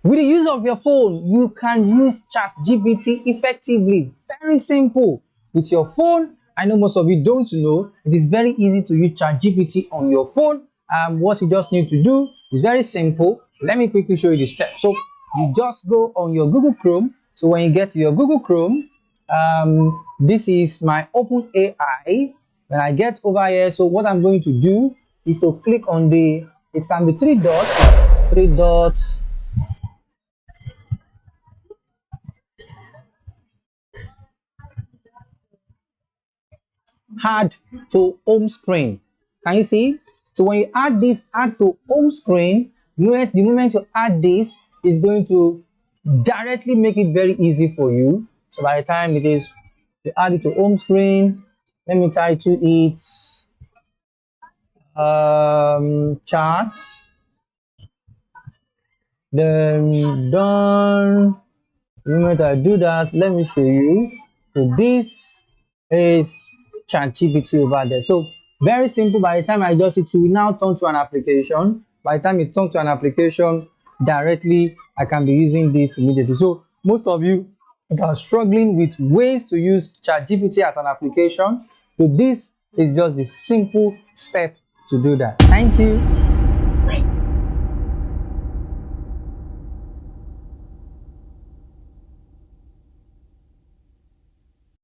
With the use of your phone, you can use ChatGPT effectively. Very simple. With your phone, I know most of you don't know, it is very easy to use ChatGPT on your phone. What you just need to do is very simple. Let me quickly show you the steps. So you just go on your Google Chrome. So when you get to your Google Chrome, this is my Open AI. When I get over here, so what I'm going to do is to click on it can be three dots, add to home screen. Can you see? So when you add this add to home screen, the moment you add this, is going to directly make it very easy for you. So by the time it is you add it to home screen, let me title it charts. Then done. The moment I do that, let me show you. So this is ChatGPT over there. So very simple. By the time I just it will now turn to an application. By the time it turns to an application directly, I can be using this immediately. So most of you are struggling with ways to use ChatGPT as an application. So this is just the simple step to do that. Thank you.